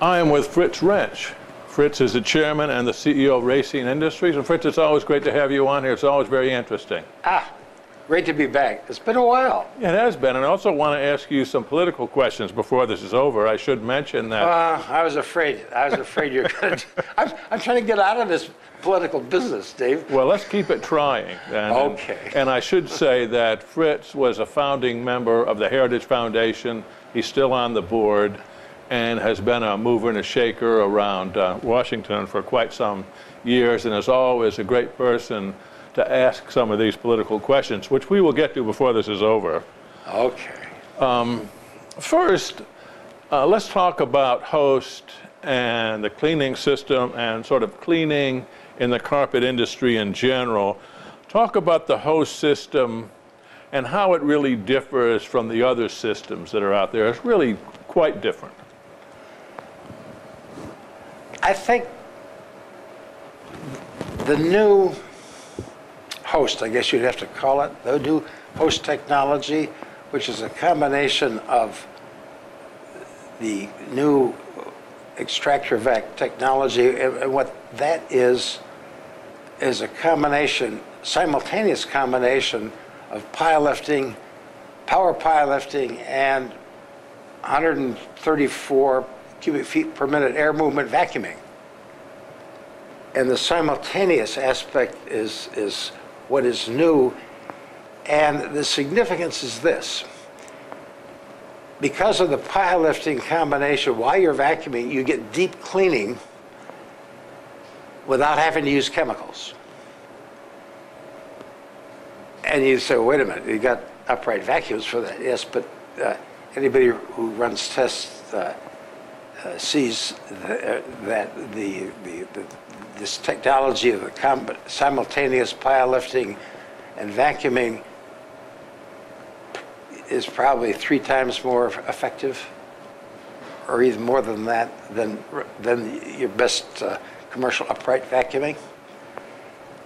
I am with Fritz Rench. Fritz is the chairman and the CEO of Racine Industries. And Fritz, it's always great to have you on here. It's always very interesting. Great to be back. It's been a while. It has been. And I also want to ask you some political questions before this is over. I should mention that. I was afraid you're going to. I'm trying to get out of this political business, Dave. Well, let's keep it trying. Okay. And I should say that Fritz was a founding member of the Heritage Foundation. He's still on the board and has been a mover and a shaker around Washington for quite some years, and is always a great person to ask some of these political questions, which we will get to before this is over. Okay. First, let's talk about Host and the cleaning system and sort of cleaning in the carpet industry in general. Talk about the Host system and how it really differs from the other systems that are out there. It's really quite different. I think the new Host, I guess you'd have to call it, the new Host technology, which is a combination of the new extractor vac technology, and what that is a combination, simultaneous combination of pile lifting, power pile lifting, and 134 cubic feet per minute air movement vacuuming. And the simultaneous aspect is what is new, and the significance is this. Because of the pile lifting combination, while you're vacuuming, you get deep cleaning without having to use chemicals. And you say, well, wait a minute, you got upright vacuums for that. Yes, but anybody who runs tests sees that this technology of the simultaneous pile lifting and vacuuming is probably 3 times more effective, or even more than that, than your best commercial upright vacuuming.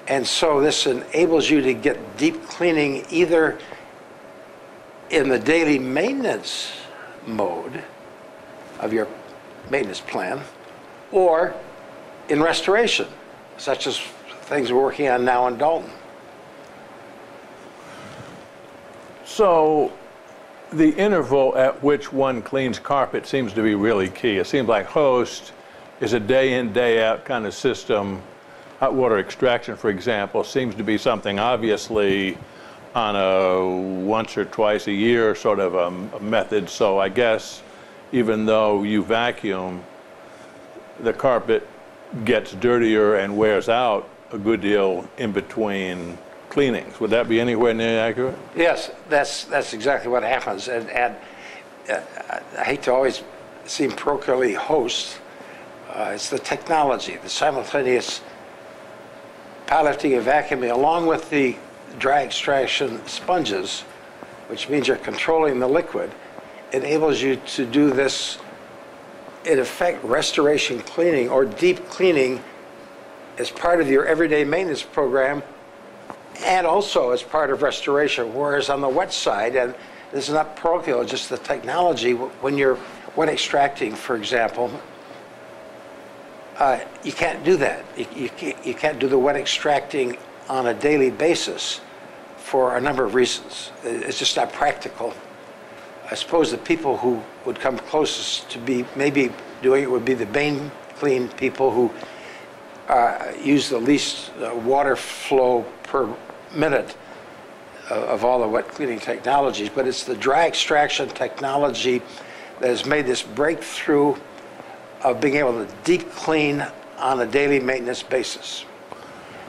And so this enables you to get deep cleaning either in the daily maintenance mode of your maintenance plan, or in restoration, such as things we're working on now in Dalton. So the interval at which one cleans carpet seems to be really key. It seems like Host is a day in, day out kind of system. Hot water extraction, for example, seems to be something obviously on a once or twice a year sort of a method. So I guess even though you vacuum, the carpet gets dirtier and wears out a good deal in between cleanings. Would that be anywhere near accurate? Yes, that's exactly what happens. And I hate to always seem parochially Host. It's the technology, the simultaneous pile lifting and vacuuming, along with the dry extraction sponges, which means you're controlling the liquid, enables you to do this, in effect, restoration cleaning or deep cleaning as part of your everyday maintenance program, and also as part of restoration. Whereas on the wet side, and this is not parochial, just the technology, when you're wet extracting, for example, you can't do that. You can't do the wet extracting on a daily basis for a number of reasons. It's just not practical. I suppose the people who would come closest to be maybe doing it would be the main clean people who use the least water flow per minute of all the wet cleaning technologies. But it's the dry extraction technology that has made this breakthrough of being able to deep clean on a daily maintenance basis.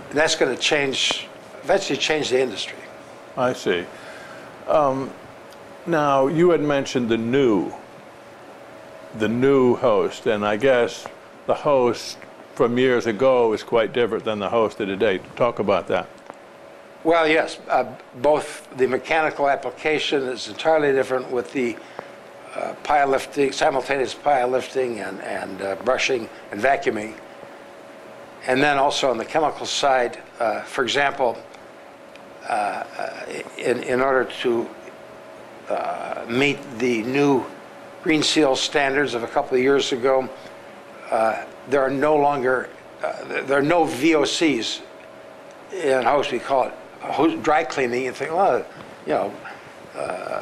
And that's going to eventually change the industry. I see. Now, you had mentioned the new Host, and I guess the Host from years ago is quite different than the Host of today. Talk about that. Well, yes. Both the mechanical application is entirely different with the pile lifting, simultaneous pile lifting and brushing and vacuuming. And then also on the chemical side, for example, in order to meet the new Green Seal standards of a couple of years ago, there are no VOCs in host. We call it dry cleaning. You think, well, you know,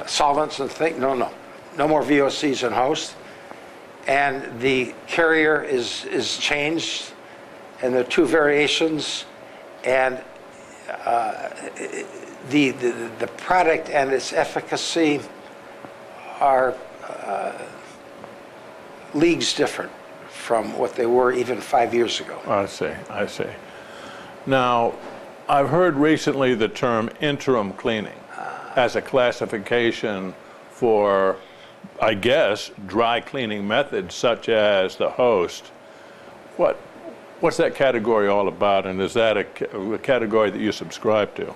solvents and things. No more VOCs in host. And the carrier is changed, and there are two variations, and the product and its efficacy are leagues different from what they were even 5 years ago. I see. Now, I've heard recently the term interim cleaning as a classification for, I guess, dry cleaning methods such as the host. What's that category all about, and is that a category that you subscribe to?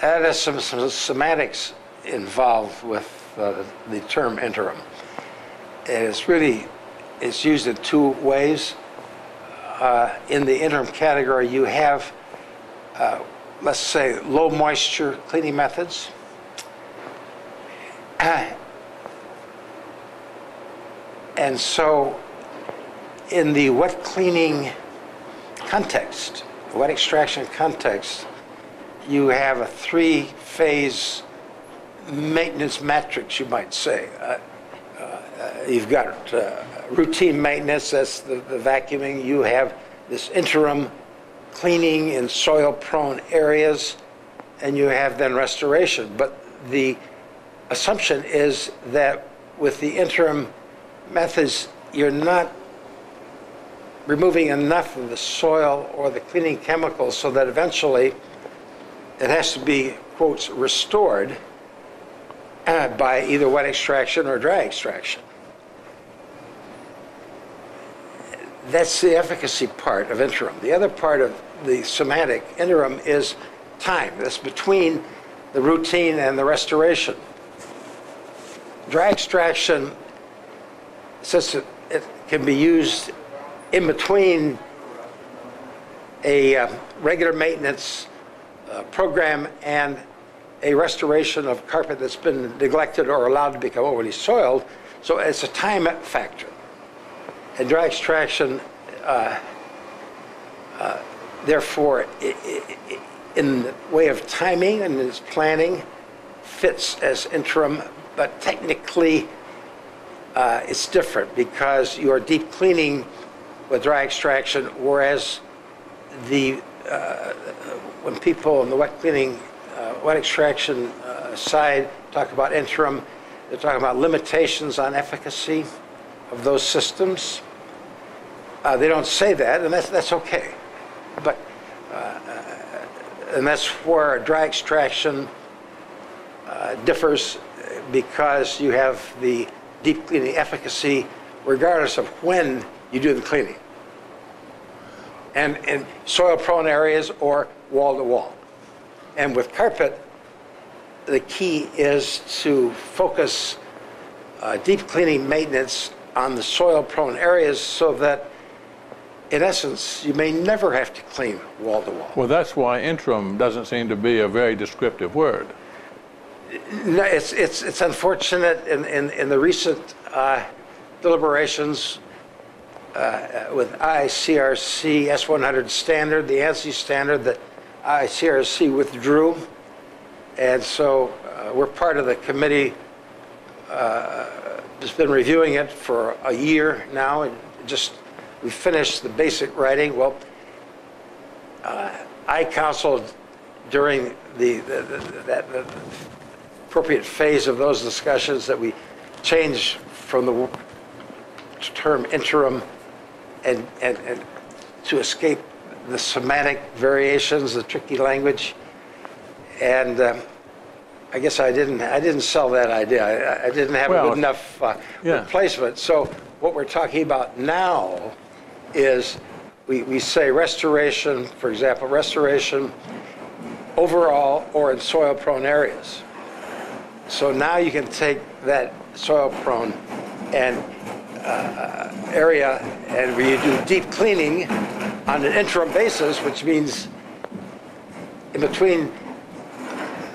There's some semantics involved with the term interim. And it's used in two ways. In the interim category, you have, let's say, low moisture cleaning methods. And so in the wet cleaning context, wet extraction context, you have a three-phase maintenance matrix, you might say. You've got routine maintenance, that's the vacuuming. You have this interim cleaning in soil-prone areas, and you have then restoration. But the assumption is that with the interim methods, you're not removing enough of the soil or the cleaning chemicals so that eventually it has to be, quotes, restored by either wet extraction or dry extraction. That's the efficacy part of interim. The other part of the semantic interim is time. That's between the routine and the restoration. Dry extraction, since it can be used in between a regular maintenance program and a restoration of carpet that's been neglected or allowed to become overly soiled, so it's a time factor. And dry extraction, therefore, in the way of timing and its planning, fits as interim, but technically it's different because you are deep cleaning with dry extraction, whereas when people in the wet cleaning, wet extraction side talk about interim, they're talking about limitations on efficacy of those systems. They don't say that, and that's okay. But and that's where dry extraction differs, because you have the deep cleaning efficacy regardless of when you do the cleaning, and in soil-prone areas or wall-to-wall. And with carpet, the key is to focus deep cleaning maintenance on the soil-prone areas so that, in essence, you may never have to clean wall-to-wall. Well, that's why interim doesn't seem to be a very descriptive word. No, it's unfortunate in the recent deliberations with ICRC S100 standard, the ANSI standard that ICRC withdrew. And so we're part of the committee that's been reviewing it for a year now, and we finished the basic writing. Well, I counseled during the appropriate phase of those discussions that we change from the term interim and to escape the semantic variations, the tricky language. And I guess I didn't sell that idea. I didn't have a good enough replacement. So what we're talking about now is we say restoration, for example, restoration overall or in soil-prone areas. So now you can take that soil-prone and area, and where you do deep cleaning, on an interim basis, which means in between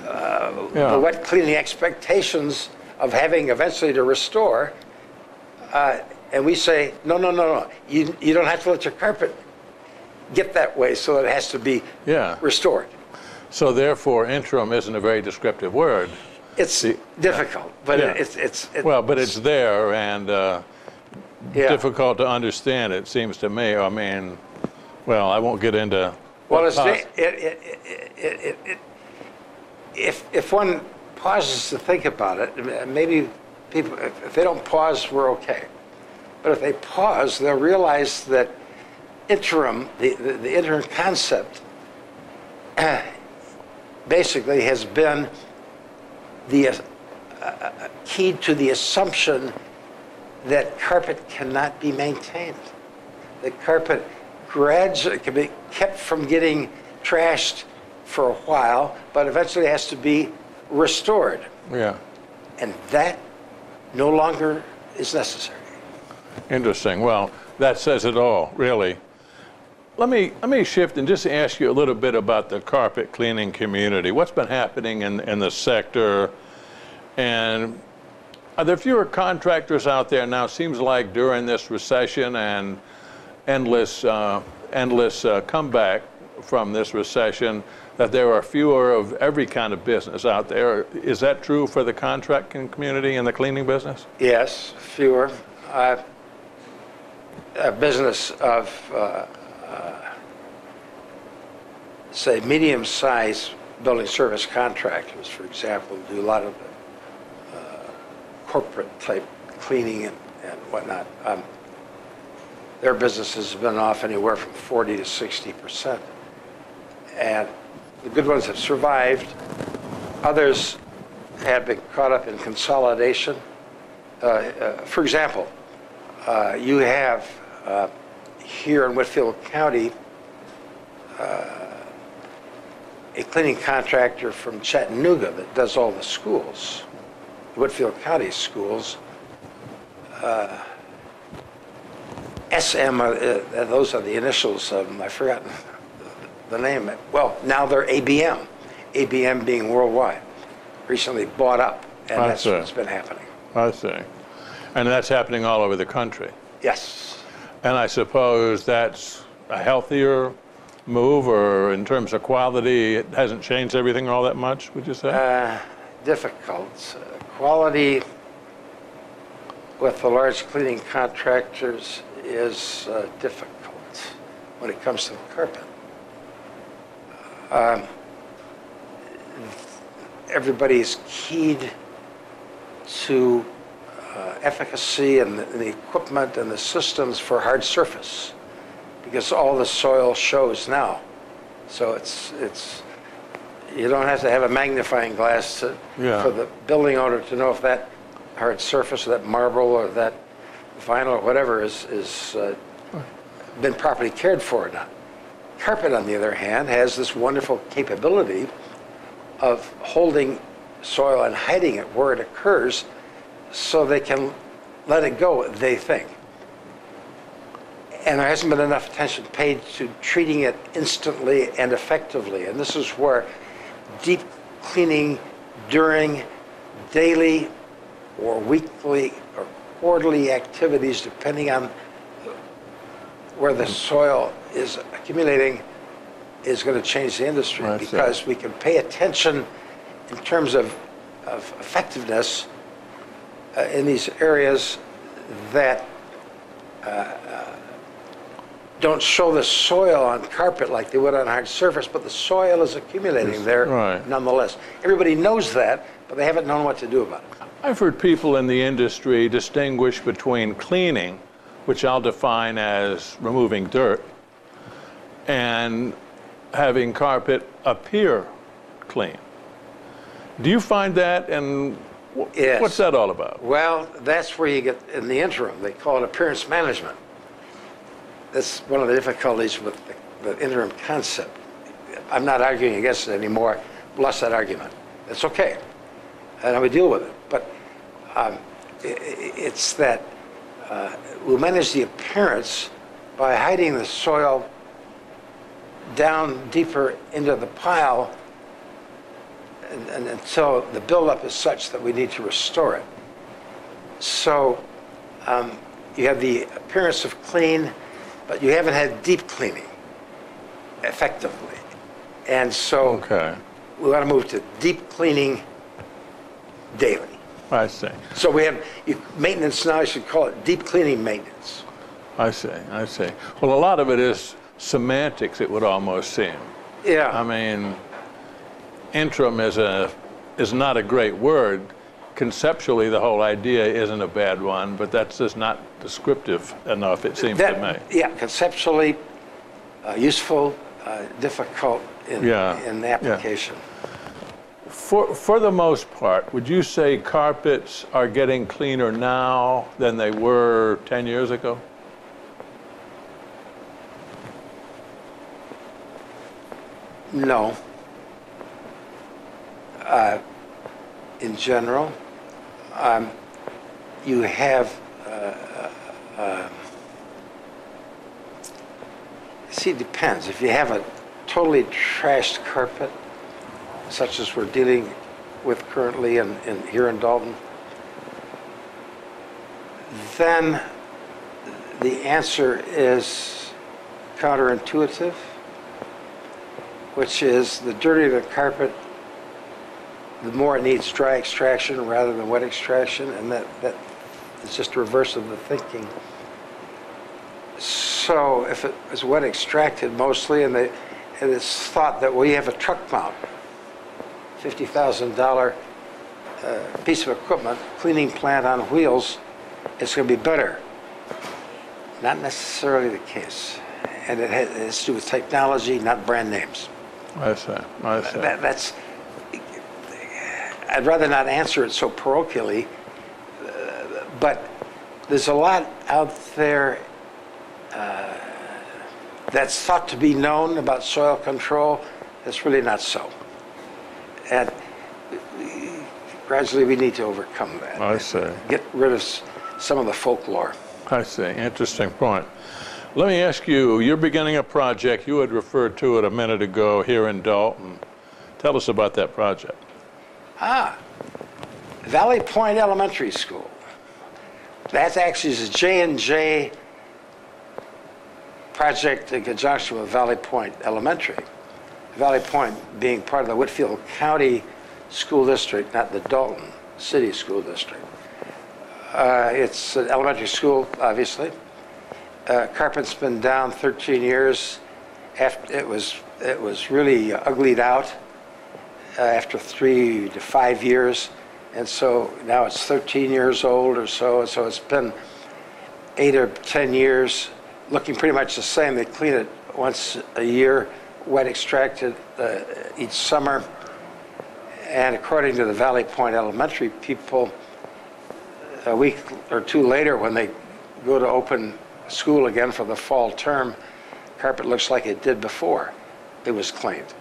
the wet cleaning expectations of having eventually to restore, and we say, no, you don't have to let your carpet get that way, so it has to be restored. So therefore, interim isn't a very descriptive word. It's difficult, but it's well, but it's there and difficult to understand, it seems to me. I mean, well, I won't get into. Well, if one pauses to think about it, maybe people, if they don't pause, we're okay. But if they pause, they'll realize that interim, the interim concept, basically has been the key to the assumption that carpet cannot be maintained. The carpet gradually can be kept from getting trashed for a while, but eventually has to be restored. Yeah. And that no longer is necessary. Interesting. Well, that says it all, really. Let me shift and just ask you a little bit about the carpet cleaning community. What's been happening in the sector? And are there fewer contractors out there now? Seems like during this recession and endless comeback from this recession, that there are fewer of every kind of business out there. Is that true for the contracting community and the cleaning business? Yes, fewer. A business of, say, medium-sized building service contractors, for example, do a lot of corporate-type cleaning and whatnot. Their businesses have been off anywhere from 40 to 60%. And the good ones have survived. Others have been caught up in consolidation. For example, you have here in Whitfield County a cleaning contractor from Chattanooga that does all the schools, Whitfield County schools. SM, those are the initials of them. I've forgotten the name. Well, now they're ABM. ABM being worldwide. Recently bought up, and that's what's been happening. I see. And that's happening all over the country. Yes. And I suppose that's a healthier move, or in terms of quality, it hasn't changed everything all that much, would you say? Difficult. Quality with the large cleaning contractors is difficult when it comes to the carpet. Everybody's keyed to efficacy and the equipment and the systems for hard surface, because all the soil shows now. So it's you don't have to have a magnifying glass for the building owner to know if that hard surface or that marble or that vinyl or whatever is been properly cared for or not. Carpet, on the other hand, has this wonderful capability of holding soil and hiding it where it occurs, so they can let it go, they think. And there hasn't been enough attention paid to treating it instantly and effectively. And this is where deep cleaning during daily or weekly or quarterly activities, depending on where the soil is accumulating, is going to change the industry, because we can pay attention in terms of effectiveness in these areas that don't show the soil on carpet like they would on hard surface, but the soil is accumulating there nonetheless. Everybody knows that, but they haven't known what to do about it. I've heard people in the industry distinguish between cleaning, which I'll define as removing dirt, and having carpet appear clean. Do you find that, and Yes. what's that all about? Well, that's where you get, in the interim, they call it appearance management. That's one of the difficulties with the interim concept. I'm not arguing against it anymore. Bless that argument. It's okay. And we deal with it. But it's that we'll manage the appearance by hiding the soil down deeper into the pile and until the buildup is such that we need to restore it. So you have the appearance of clean, but you haven't had deep cleaning effectively. And so we want to move to deep cleaning daily. I see. So we have maintenance now, you should call it deep cleaning maintenance. I see. Well, a lot of it is semantics, it would almost seem. Yeah. I mean, interim is not a great word. Conceptually, the whole idea isn't a bad one, but that's just not descriptive enough, it seems to me. Yeah, conceptually useful, difficult in the application. Yeah. For the most part, would you say carpets are getting cleaner now than they were 10 years ago? No. In general, you have, see, it depends. If you have a totally trashed carpet, such as we're dealing with currently here in Dalton, then the answer is counterintuitive, which is the dirtier the carpet, the more it needs dry extraction rather than wet extraction, and that is just a reverse of the thinking. So if it was wet extracted mostly, and it's thought that we have a truck mount, $50,000 piece of equipment, cleaning plant on wheels, it's going to be better. Not necessarily the case. And it has to do with technology, not brand names. I see. That's, I'd rather not answer it so parochially, but there's a lot out there that's thought to be known about soil control. That's really not so. And gradually we need to overcome that. I see. Get rid of some of the folklore. I see. Interesting point. Let me ask you, you're beginning a project. You had referred to it a minute ago here in Dalton. Tell us about that project. Valley Point Elementary School. That actually is a J&J project in conjunction with Valley Point Elementary. Valley Point being part of the Whitfield County School District, not the Dalton City School District. It's an elementary school, obviously. Carpet's been down 13 years. After it was really uglied out after 3 to 5 years, and so now it's 13 years old or so. So it's been 8 or 10 years, looking pretty much the same. They clean it once a year, wet extracted each summer. And according to the Valley Point Elementary people, a week or two later, when they go to open school again for the fall term, carpet looks like it did before it was cleaned.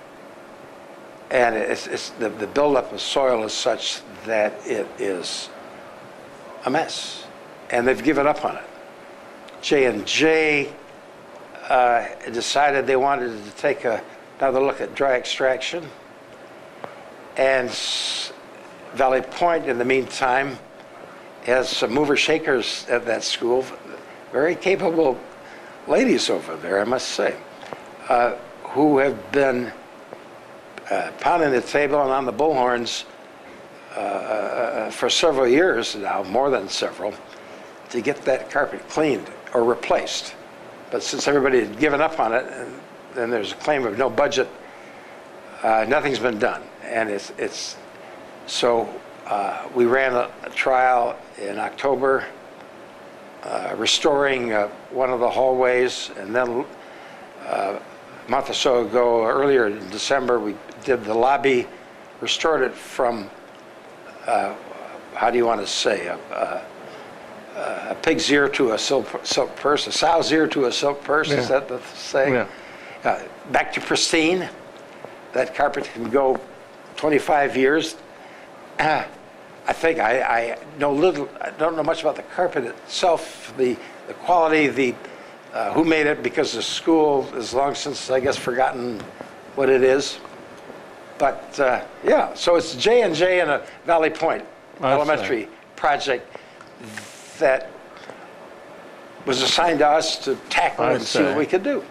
And the buildup of soil is such that it is a mess, and they've given up on it. J&J decided they wanted to take another look at dry extraction, and Valley Point, in the meantime, has some mover shakers at that school, very capable ladies over there, I must say, who have been pounding the table and on the bullhorns for several years now, more than several, to get that carpet cleaned or replaced. But since everybody had given up on it, and there's a claim of no budget, nothing's been done. And so we ran a trial in October, restoring one of the hallways, and then a month or so ago, earlier in December, we did the lobby, restored it from, how do you want to say, a pig's ear to a silk purse, a sow's ear to a silk purse, is that the saying? Yeah. Back to pristine. That carpet can go 25 years. I think I know little, I don't know much about the carpet itself, the quality, the Who made it? Because the school is long since, I guess, forgotten what it is. But yeah, so it's J&J and a Valley Point elementary project that was assigned to us to tackle and see what we could do.